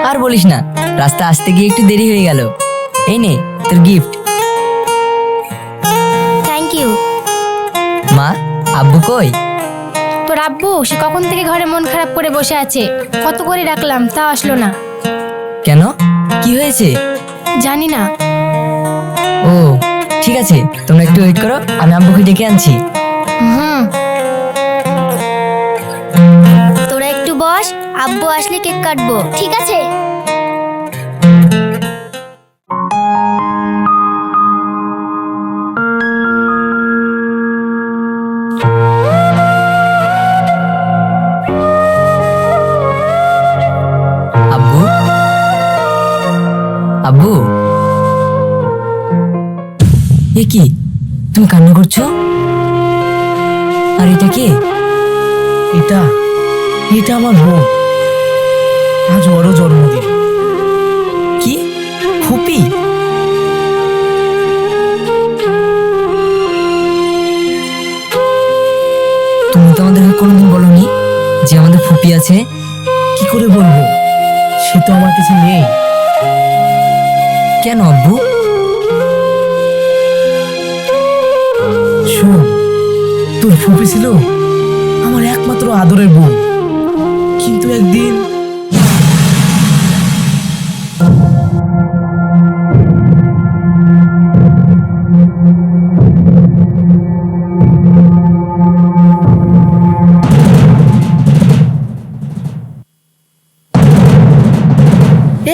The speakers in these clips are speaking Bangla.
আর বলিস না, রাস্তা আসতে গিয়ে একটু দেরি হয়ে গেল। এই নে তোর গিফট। Thank you. মা, আব্বু কই? তোর আব্বু সে কখন থেকে ঘরে মন খারাপ করে বসে আছে, কত করে ডাকলাম তাও আসলো না। কেন, কি হয়েছে? জানি না। ও ঠিক আছে, তোমরা একটু ওয়েট করো, আমি আব্বুকে ডেকে আনছি। হুম, তোরা একটু বস, আব্বু আসলে কেক কাটবো। ঠিক আছে। আব্বু, আব্বু, এ কি, তুমি কান্না করছো? আর এটা কে? এটা এটা আমার বোন। আজ ওরও জন্মদিন। কি, ফুপি? তুমি তো আমাদের কোনোদিন বলনি যে আমাদের ফুপি আছে। কি করে বলবো, সে তো আমার কাছে নেই। কেন আব্বু? শোন, তোর ফুপি ছিল আমার একমাত্র আদরের বোন, কিন্তু একদিন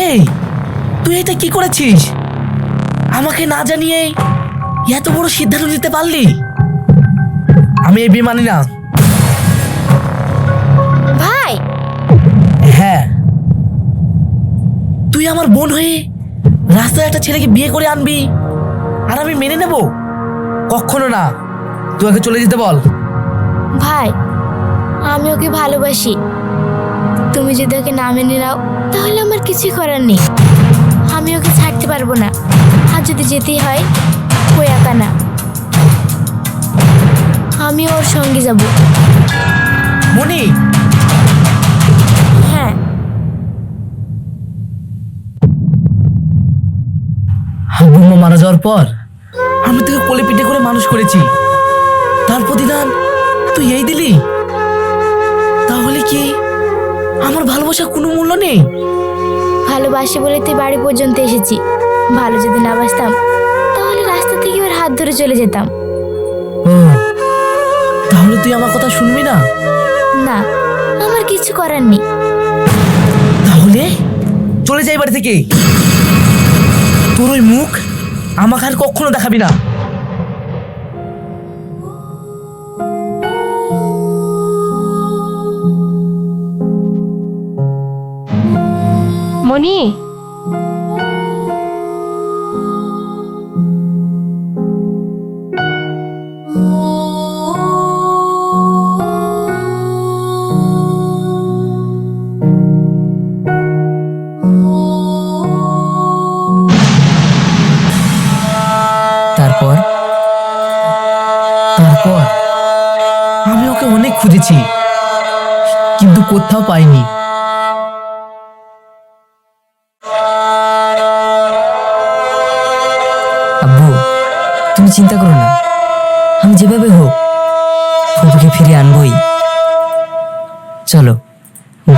এই, তুই এটা কি করেছিস? আমাকে না জানিয়ে এত বড় সিদ্ধান্ত নিতে পারলি? আমি এই বিয়ে মানি না। ভাই, হ্যাঁ, তুই আমার বোন হয়ে রাস্তায় একটা ছেলেকে বিয়ে করে আনবি আর আমি মেনে নেব? কখনো না। তুই ওকে চলে যেতে বল। ভাই, আমি ওকে ভালোবাসি। তুমি যদি ওকে না মেনে নাও তাহলে আমার কিছুই করার নেই। আমি ওকে ছাড়তে পারবো না। আর যদি যেতেই হয়, ও একা না, আমি ওর সঙ্গে যাব। মনি, হ্যাঁ। আব্বু মারা যাওয়ার পর আমি তোকে কোলে পিঠে করে মানুষ করেছি, তার প্রতিদান তুই এই দিলি? তাহলে কি আমার ভালোবাসা কোনো মূল্য নেই? ভালোবাসি বলে তুই বাড়ি পর্যন্ত এসেছি। ভালো যদি না বাসতাম তাহলে রাস্তা থেকে ওর হাত ধরে চলে যেতাম। ও, তাহলে তুই আমার কথা শুনবি না? না, আমার কিছু করার নেই। তাহলে চলে যাই বাড়ি থেকে। তোর ওই মুখ আমাকে আর কখনো দেখাবি না। মনি, তারপর তারপর আমি ওকে অনেক খুঁজেছি, কিন্তু কোথাও পাইনি। আব্বু, তুমি চিন্তা করো না, আমি যেভাবে হোক ফুপুকে ফিরিয়ে আনবই। চলো,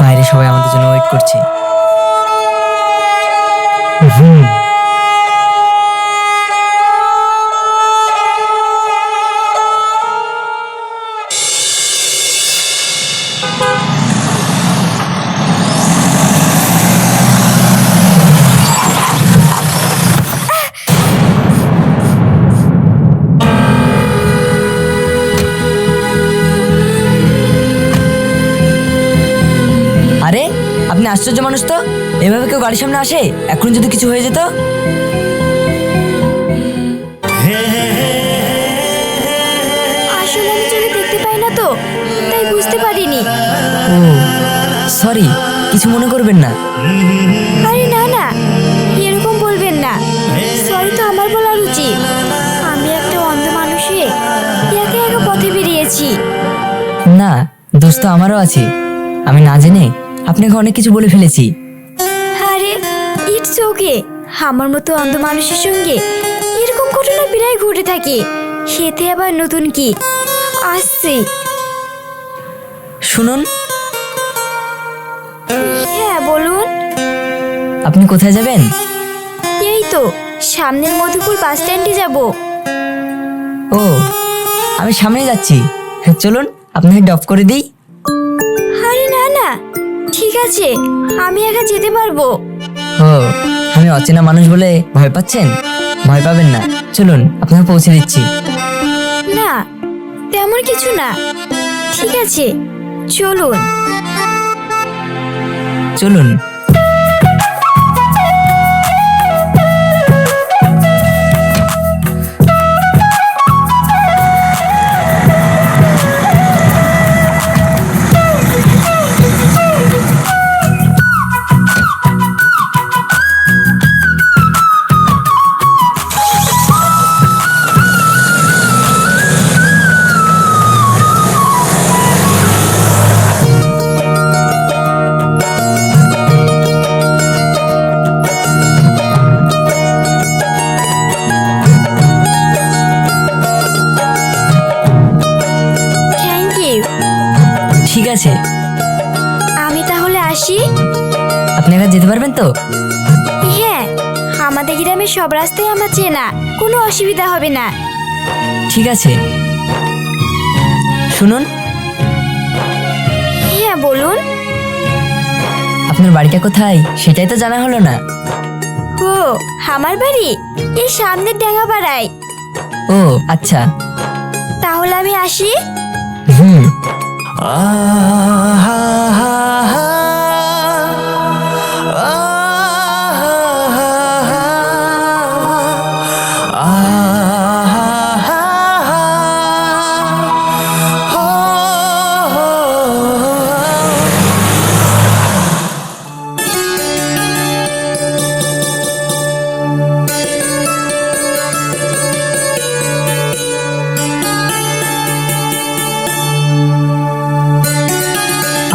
বাইরে সবাই আমাদের জন্য ওয়েট করছে। হুম, আরে, আপনি আশ্চর্য মানুষ তো, এভাবে কেউ গাড়ির সামনে আসে? এখন যদি কিছু হয়ে যেত? আসলে আমি চোখে দেখতে পাই না তো, তাই বুঝতে পারিনি। ও সরি, কিছু মনে করবেন না। আরে না না, এরকম বলবেন না। সরি তো আমার বলার উচিত। আমি একটা অন্ধ মানুষ হয়ে একা একা পথে বেরিয়েছি। না, দোষ তো আমারও আছে। আমি না জেনে আপনাকে অনেক কিছু বলে ফেলেছি। হ্যাঁ ওকে আমার মতো অন্ধ মানুষের সঙ্গে এরকম ঘটনা প্রায় ঘটে থাকে। সেতে আবার নতুন কি আসছে? শুনুন, হ্যাঁ বলুন। আপনি কোথায় যাবেন? এই তো সামনের মধুপুর বাস স্ট্যান্ডে যাব। ও, আমি সামনে যাচ্ছি। হ্যাঁ চলুন, আপনাকে ড্রপ করে দিই। আরে না না, ঠিক আছে, আমি একা যেতে পারবো। ও, আমি অচেনা মানুষ বলে ভয় পাচ্ছেন? ভয় পাবেন না, চলুন আপনাকে পৌঁছে দিচ্ছি। না, তেমন কিছু না, ঠিক আছে, চলুন। চলুন। Thank you. ঠিক আছে, আমি তাহলে আসি। আপনি একা যেতে পারবেন তো? হ্যাঁ, আমাদের গ্রামের সব রাস্তায় আমার চেনা, কোনো অসুবিধা হবে না। ঠিক আছে। শুনুন, হ্যাঁ বলুন। আপনার বাড়িটা কোথায় সেটাই তো জানা হলো না। ও, আমার বাড়ি এই সামনের ডাঙ্গাপাড়ায়। ও আচ্ছা। তাহলে আমি আসি। হুম।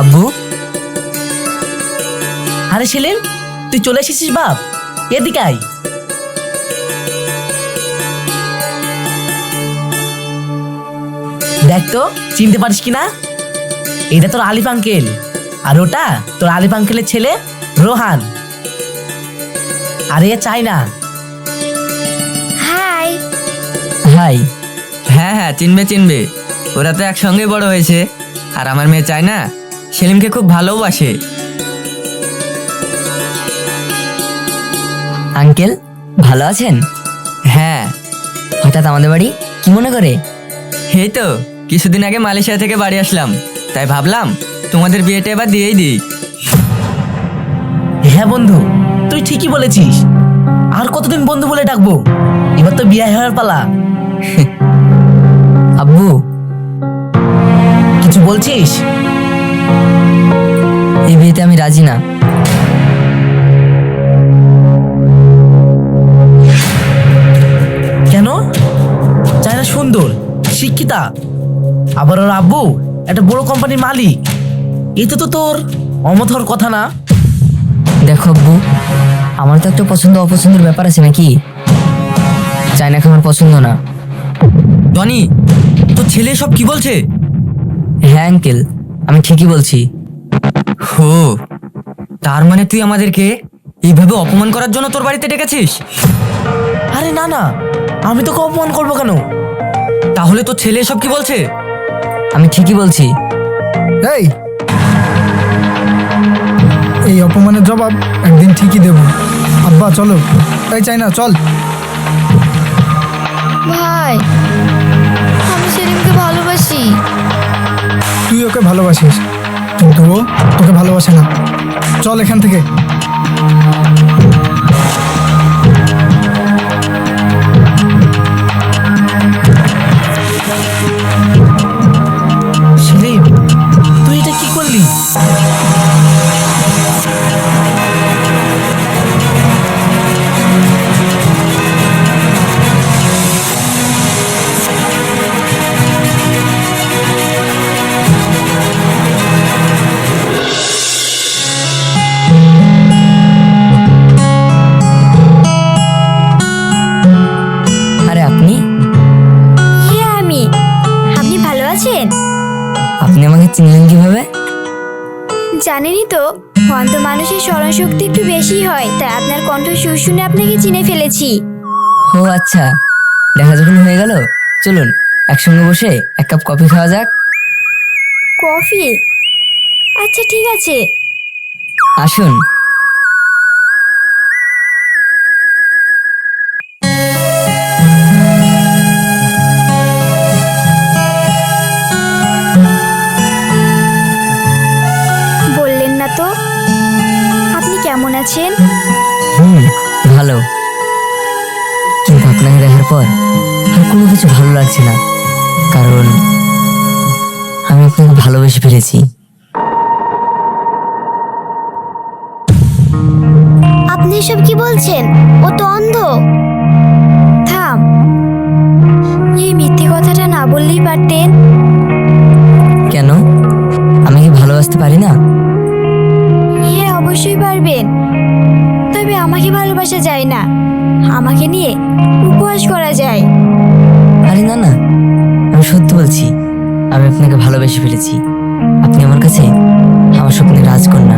আব্বু, আরে সেলিম, তুই চলে এসেছিস বাপ, এদিকে আয়। দেখ তো চিনতে পারিস কিনা, এটা তোর আলিফ আঙ্কেল, আর ওটা তোর আলিফ আঙ্কেলের ছেলে রোহান। আরে চাই না। হাই। হাই। হ্যাঁ হ্যাঁ, চিনবে চিনবে, ওরা তো একসঙ্গে বড় হয়েছে। আর আমার মেয়ে চায় না সেলিমকে খুব ভালোবাসে। আঙ্কেল ভালো আছেন? হ্যাঁ। হঠাৎ আমাদের বাড়ি কি মনে করে? এই তো কিছুদিন আগে মালয়েশিয়া থেকে বাড়ি আসলাম, তাই ভাবলাম তোমাদের বিয়েটা এবার দিয়েই দিই। হ্যাঁ বন্ধু, তুই ঠিকই বলেছিস। আর কতদিন বন্ধু বলে ডাকবো, এবার তো বিয়ে হওয়ার পালা। আব্বু, কিছু বলছিস? এই বিয়েতে আমি রাজি না। কেন? চায়না সুন্দর, শিক্ষিতা, আবার ওর আব্বু একটা বড় কোম্পানির মালিক, এতে তো তোর অমত হওয়ার কথা না। দেখো আব্বু, আমার তো একটা পছন্দ অপছন্দের ব্যাপার আছে নাকি? চাইনাকে আমার পছন্দ না। টনি, তোর ছেলে সব কি বলছে? হ্যাঁ আঙ্কেল, আমি ঠিকই বলছি। হো, তার মানে তুই আমাদেরকে এইভাবে অপমান করার জন্য তোর বাড়িতে ডেকেছিস? আরে না না, আমি তোকে অপমান করবো কেন? তাহলে তোর ছেলে সব কি বলছে? আমি ঠিকই বলছি। এই এই অপমানের জবাব একদিন ঠিকই দেব। আব্বা চলো, এই চাই না, চল। ভাই, আমি সেলিমকে ভালোবাসি। তুই ওকে ভালোবাসিস, কিন্তু ও তোকে ভালোবাসে না। চল এখান থেকে। সেলিম, তুই এটা কি করলি? জানেনই তো অন্ধ মানুষের স্মরণ শক্তি একটু বেশি হয়, তাই আপনার কণ্ঠ সুর শুনে আপনাকে চিনে ফেলেছি। ও আচ্ছা, দেখা যখন হয়ে গেল, চলুন একসঙ্গে বসে এক কাপ কফি খাওয়া যাক। কফি? আচ্ছা ঠিক আছে। আসুন। বললেন না তো, আপনি কেমন আছেন? ভালো, কিন্তু আপনাকে দেখার পর আর কোনো কিছু ভালো লাগছে না, কারণ আমি আপনাকে ভালোবেসে ফেলেছি। আপনি এসব কি বলছেন? ও তো অন্ধ। থাম, এই মিথ্যে কথাটা না বললেই পারতেন। কেন, আমি কি ভালোবাসতে পারি না? হ্যাঁ অবশ্যই পারবেন, তবে আমাকে ভালোবাসা যায় না, আমাকে নিয়ে উপহাস করা যায়। আরে না না, আমি সত্যি বলছি, আমি আপনাকে ভালোবেসে ফেলেছি। আপনি আমার কাছে আমার স্বপ্নের রাজকন্যা।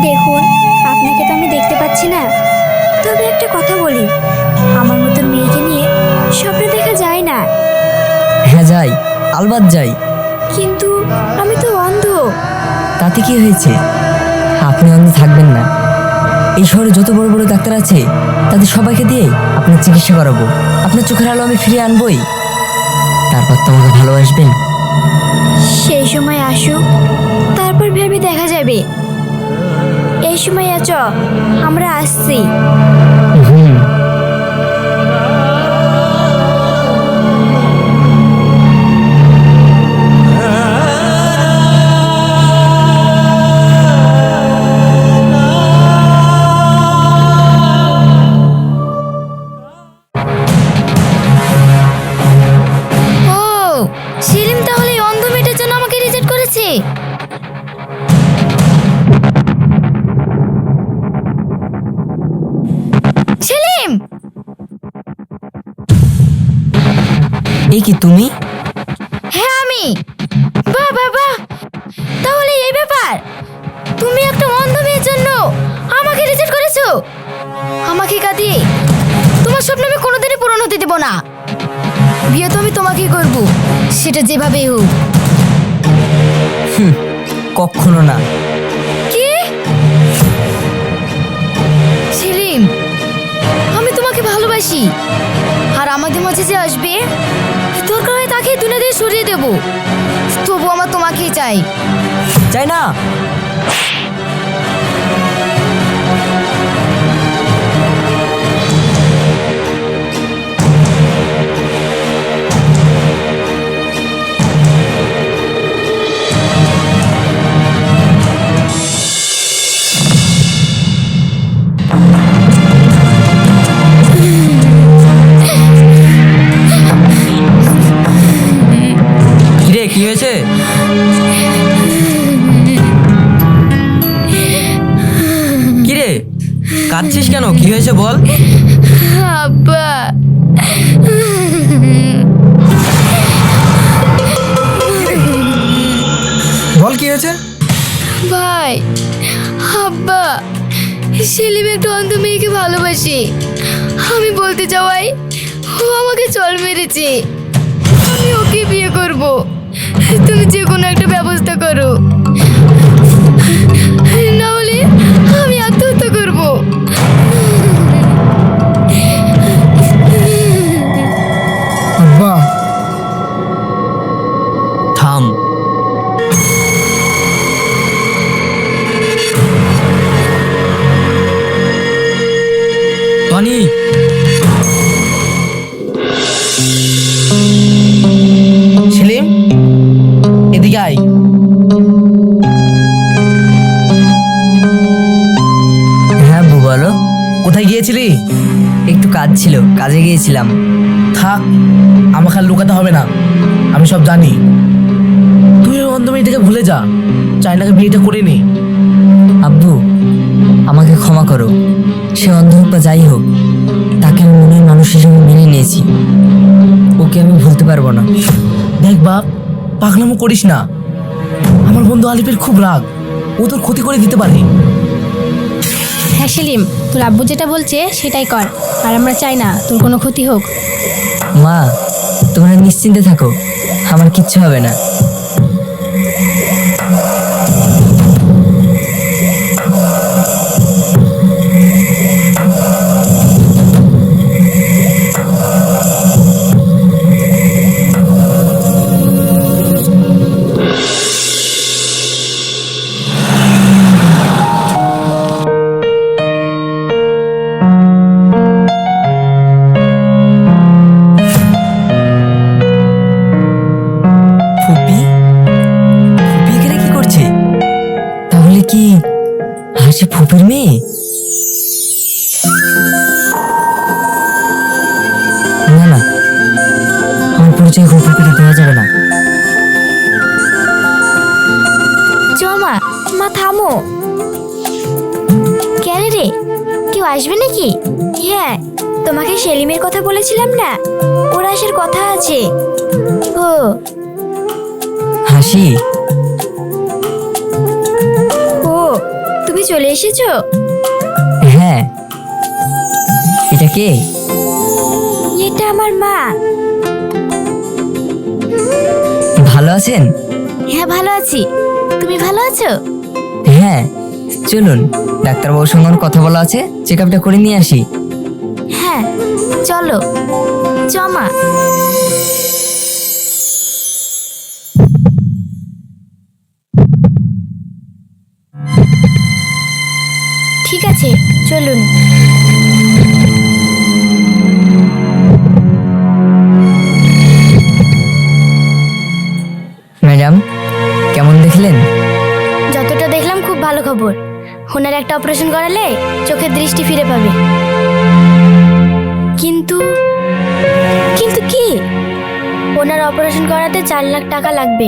দেখুন, আপনাকে তো আমি দেখতে পাচ্ছি না, তবে একটা কথা বলি, আমার মতো মেয়েকে নিয়ে স্বপ্ন দেখা যায় না। হ্যাঁ যাই, আলবাত যাই। কিন্তু আমি তো অন্ধ। তাতে কি হয়েছে? আপনি অন্ধ থাকবেন না। এই শহরে যত বড় বড় ডাক্তার আছে তাদের সবাইকে দিয়ে আপনার চিকিৎসা করাবো। আপনার চোখের আলো আমি ফিরিয়ে আনবই। তারপর তো আমাকে ভালোবাসবেন। সেই সময় আসুক, তারপর ভেবে দেখা যাবে। এই সময় আছো, আমরা আসছি। হুম। ও, সেলিম তাহলে এই অন্ধ মেয়েটার জন্য আমাকে রিজেক্ট করেছে। সেলিম! এই কি তুমি? হ্যাঁ আমি। বাহ বাহ বাহ, তাহলে এই ব্যাপার, তুমি একটা অন্ধ মেয়ের জন্য আমাকে রিজেক্ট করেছো। আমাকে কাঁদিয়ে তোমার স্বপ্ন আমি কোনোদিনই পূরণ হতে দেব না। বিয়ে তো আমি তোমাকেই করব, সেটা যেভাবেই হোক। কখনো না। কি? সেলিম, আমি তোমাকে ভালোবাসি, আর আমাদের মাঝে যে আসবে দরকার হয় তাকে দুনিয়া দিয়ে সরিয়ে দেব, তবু আমার তোমাকেই চাই। চাই না। কিরে কি হয়েছে? কিরে কাঁদছিস কেন? কি হয়েছে বল। আব্বা, বল কি হয়েছে? ভাই, আব্বা, সেলিম একটা অন্ধ মেয়েকে ভালোবাসে। আমি বলতে যাওয়াই ও আমাকে চল মেরেছে। আমি ওকে বিয়ে করব, তুমি যে কোনো একটা ব্যবস্থা করো, না হলে আমি আত্মহত্যা করব। আব্বা, থাম। টনি, সেলিম, এদিকে আয়। হ্যাঁ বউ, বলো। কোথায় গিয়েছিলি? একটু কাজ ছিল, কাজে গিয়েছিলাম। থাক, আমাকে আর লুকাতে হবে না, আমি সব জানি। তুই ওই অন্ধ মেয়েটাকে ভুলে যা, চাইনাকে বিয়েটা করে নে। আব্বু, আমাকে ক্ষমা করো। সে অন্ধ হোক বা যাই হোক, তাকে আমি মনের মানুষ হিসেবে মেনে নিয়েছি। ওকে আমি ভুলতে পারবো না। দেখ বাপ, পাগলামো করিস না। আমার বন্ধু আলিফের খুব রাগ, ও তোর ক্ষতি করে দিতে পারে। হ্যাঁ সেলিম, তোর আব্বু যেটা বলছে সেটাই কর, আর আমরা চাই না তোর কোনো ক্ষতি হোক। মা, তোমরা নিশ্চিন্তে থাকো, আমার কিচ্ছু হবে না। ফুপি, ফুপি এখানে কি করছে? তাহলে কি হাসি ফুপির মেয়ে? না না, আমার পরিচয় ফুপিকে দেওয়া যাবে না। জমা, মা থামো। কেন রে, কেউ আসবে নাকি? হ্যাঁ, তোমাকে সেলিমের কথা বলেছিলাম না, ওর আসার কথা আছে। ও হাসি, ও তুমি চলে এসেছো? হ্যাঁ। এটা কে? এটা আমার মা। ভালো আছেন? হ্যাঁ ভালো আছি, তুমি ভালো আছো? হ্যাঁ, চলুন, ডাক্তারবাবুর সঙ্গে আমার কথা বলা আছে, চেক আপটা করে নিয়ে আসি। হ্যাঁ চলো, জমা। ঠিক আছে, চলুন। ম্যাডাম, কেমন দেখলেন? যতটা দেখলাম খুব ভালো খবর। ওনার একটা অপারেশন করালে চোখের দৃষ্টি ফিরে পাবে। কিন্তু কিন্তু কি? ওনার অপারেশন করাতে 4 লাখ টাকা লাগবে।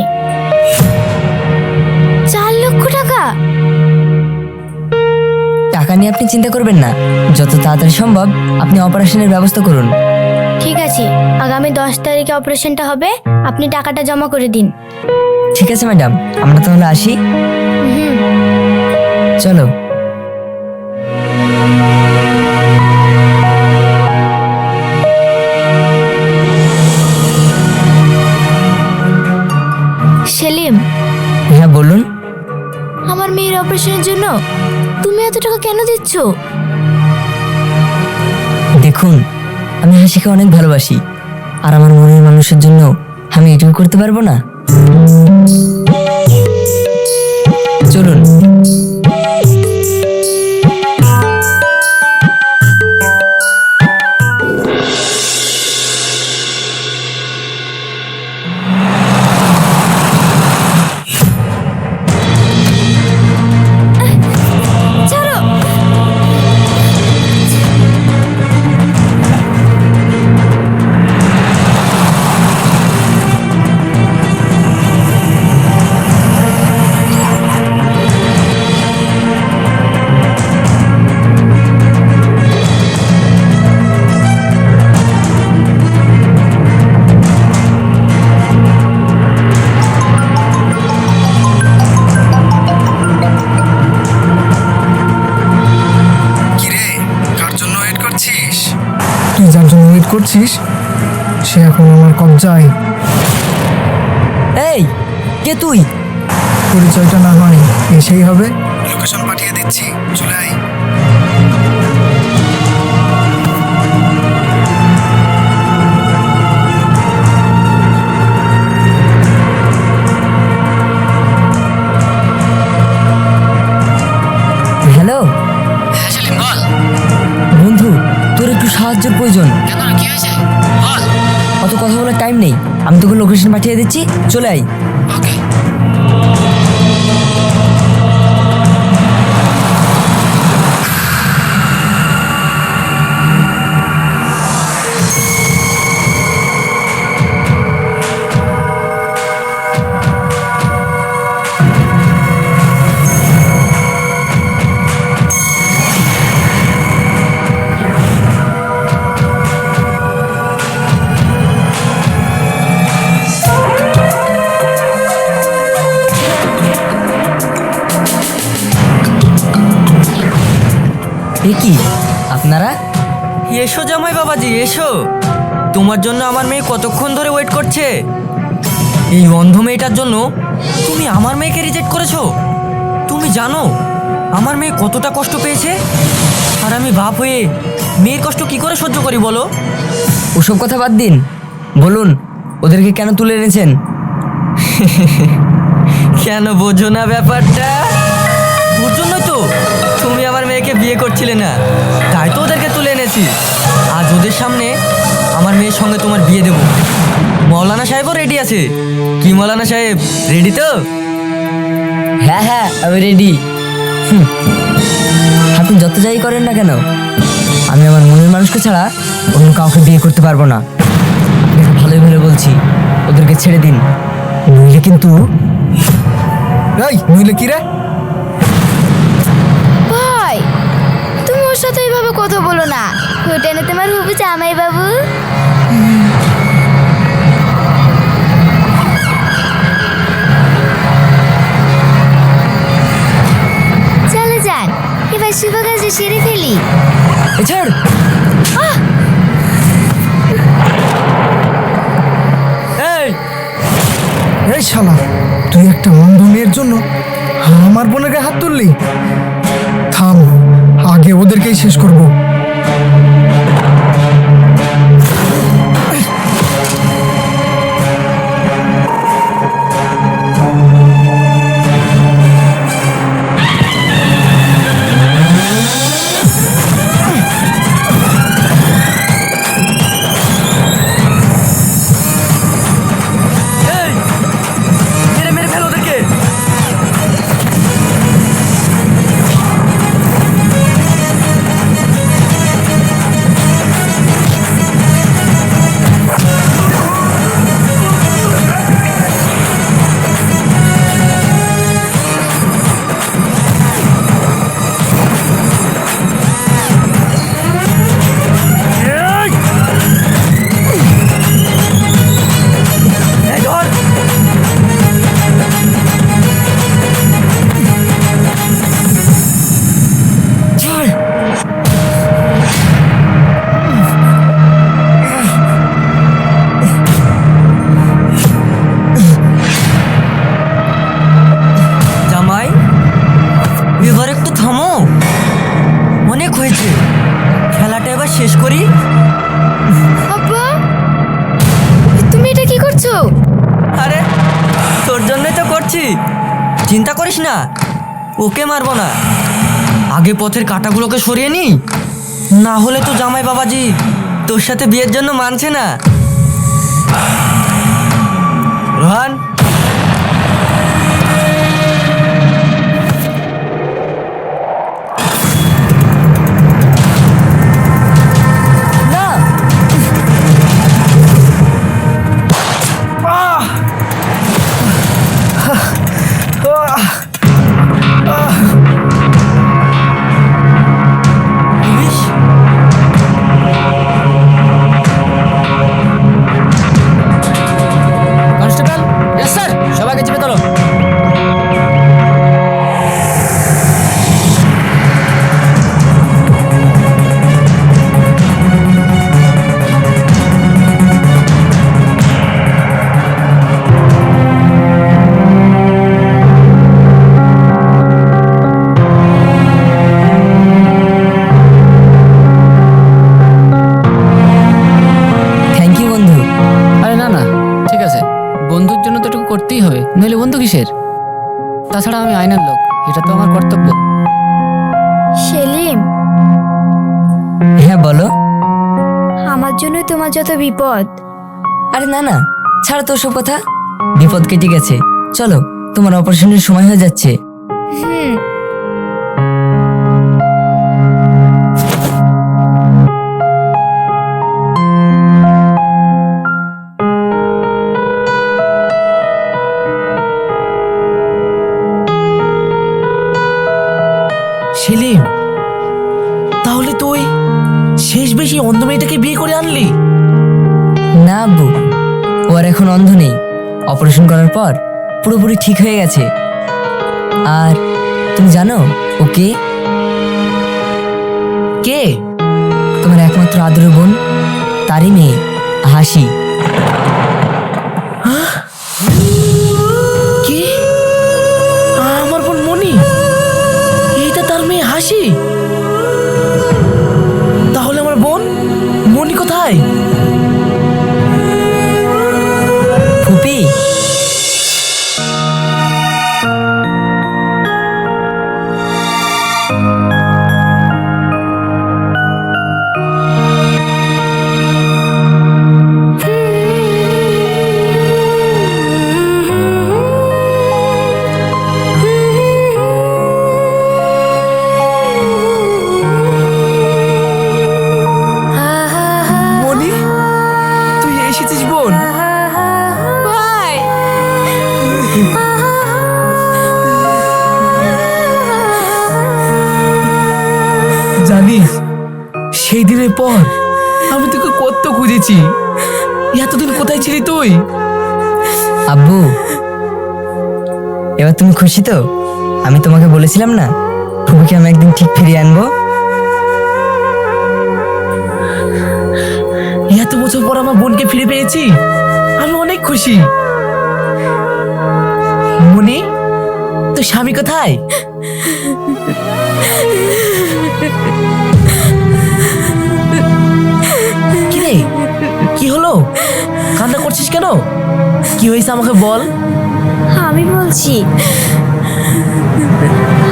4 লক্ষ টাকা? টাকা নিয়ে আপনি চিন্তা করবেন না, যত তাড়াতাড়ি সম্ভব আপনি অপারেশনের ব্যবস্থা করুন। ঠিক আছে, আগামী 10 তারিখে অপারেশনটা হবে, আপনি টাকাটা জমা করে দিন। ঠিক আছে ম্যাডাম, আমরা তাহলে আসি। হুম। চলো। সেলিম, হ্যাঁ বলুন। আমার মেয়ের অপারেশনের জন্য তুমি এত টাকা কেন দিচ্ছ? দেখুন, আমি হাসিকে অনেক ভালোবাসি, আর আমার মনের মানুষের জন্য আমি এটুকু করতে পারবো না? চলুন। ছাড়ো। কিরে, কার জন্য ওয়েট করছিস? তুই যার জন্য ওয়েট করছিস সে এখন আমার কবজায়। এই, কে তুই? পরিচয়টা না হয় এসেই হবে। লোকেশন পাঠিয়ে দিচ্ছি, চলে আয়। হ্যালো হ্যাঁ সেলিম, বল। বন্ধু, তোর একটু সাহায্যের প্রয়োজন। কেন, কি হয়েছে? বল। অত কথা বলার টাইম নেই, আমি তোকে লোকেশন পাঠিয়ে দিচ্ছি, চলে আয়। ওকে। কি আপনারা? এসো জামাই বাবাজি এসো, তোমার জন্য আমার মেয়ে কতক্ষণ ধরে ওয়েট করছে। এই অন্ধ মেয়েটার জন্য তুমি আমার মেয়েকে রিজেক্ট করেছো। তুমি জানো আমার মেয়ে কতটা কষ্ট পেয়েছে, আর আমি বাপ হয়ে মেয়ের কষ্ট কি করে সহ্য করি বলো? ওসব কথা বাদ দিন, বলুন ওদেরকে কেন তুলে এনেছেন? কেন বোঝো না ব্যাপারটা? ওর জন্যই তো তুমি আমার মেয়েকে বিয়ে করছিলে না, তাই তো ওদেরকে তুলে এনেছি। আজ ওদের সামনে আমার মেয়ের সঙ্গে তোমার বিয়ে দেবো। মৌলানা সাহেবও রেডি আছে। কি মৌলানা সাহেব, রেডি তো? হ্যাঁ হ্যাঁ, আমি রেডি। আপনি যত যাই করেন না কেন, আমি আমার মনের মানুষকে ছাড়া অন্য কাউকে বিয়ে করতে পারবো না। আপনাকে ভালোই ভালো বলছি, ওদেরকে ছেড়ে দিন, নইলে কিন্তু। এই নইলে কি রে? ভাই তুমি ওর সাথে এইভাবে কথা বলো না, ওটা না তোমার হবু জামাই বাবু। চলে যান, এবার শুভ কাজে সেরে ফেলি। এ ছাড়। এই এই শালা, তুই একটা অন্ধ মেয়ের জন্য আমার বোনের গায়ে হাত তুললি? থাম, আগে ওদেরকেই শেষ করব। এই মেরে মেরে ফেলো ওদেরকে। এই ধর। ছাড়। জামাই এবার একটু থামো, অনেক হয়েছে, খেলাটা এবার শেষ করি। আব্বা তুমি এটা কি করছো? আরে তোর জন্যই তো করছি, চিন্তা করিস না, ওকে মারবো না। আগে পথের কাঁটাগুলোকে সরিয়ে নি, না হলে তো জামাই বাবাজি তোর সাথে বিয়ের জন্য মানছে না। রোহান, না, পুলিশ? কনস্টেবল, ইয়েস স্যার, সবাইকে চেপে তোলো। থ্যাংক ইউ বন্ধু। আরে না না, ঠিক আছে, বন্ধুর জন্য তো এটুকু করতেই হবে, নইলে বন্ধু কিসের? তাছাড়া আমি আয়নার লোক, এটা তো আমার কর্তব্য। সেলিম, হ্যাঁ বলো। আমার জন্যই তোমার যত বিপদ। আরে না না, ছাড় তো সব কথা, বিপদ কেটে গেছে। চলো, তোমার অপারেশনের সময় হয়ে যাচ্ছে। হুম। সেলিম, তাহলে তুই শেষ বেশি অন্ধ মেয়েটাকে বিয়ে করে আনলি? না আব্বু, ও আর এখন অন্ধ নেই, অপারেশন করার পর পুরোপুরি ঠিক হয়ে গেছে। আর তুমি জানো ওকে? কে? তোমার একমাত্র আদরের বোন, তারই মেয়ে হাসি। কি? আমার বোন মনি? এইটা তার মেয়ে হাসি? তাহলে আমার বোন মনি কোথায়? ফুপি, মনি, তুই এসেছিস বোন? ভাই, জানিস, সেই দিনের পর আমি তোকে কত খুঁজেছি। এতদিন কোথায় ছিলি তুই? আব্বু, এবার তুমি খুশি তো? আমি তোমাকে বলেছিলাম না ফুপিকে আমি একদিন ঠিক ফিরিয়ে আনবো। এত বছর পর আমার বোনকে ফিরে পেয়েছি, আমি অনেক খুশি। মনি, তোর স্বামী কোথায়? কি রে, কি হলো? কান্না করছিস কেন? কি হয়েছে আমাকে বল। আমি বলছি,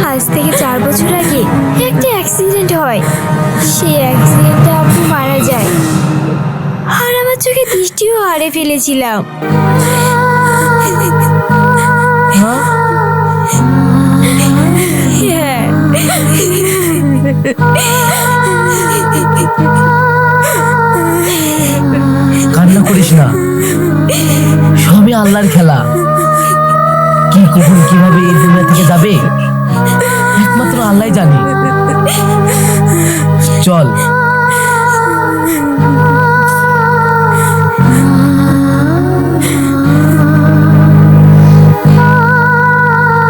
আজ থেকে 4 বছর আগে একটা অ্যাক্সিডেন্ট হয়। সেই অ্যাক্সিডেন্টে আব্বু মারা যায়, আর আমার চোখে দৃষ্টিও হারিয়ে ফেলেছিলাম। হ্যাঁ? হ্যাঁ। কান্না করিস না, সবই আল্লাহর খেলা। কি কখন কিভাবে এই দুনিয়া থেকে যাবে একমাত্র আল্লাহই জানে। চল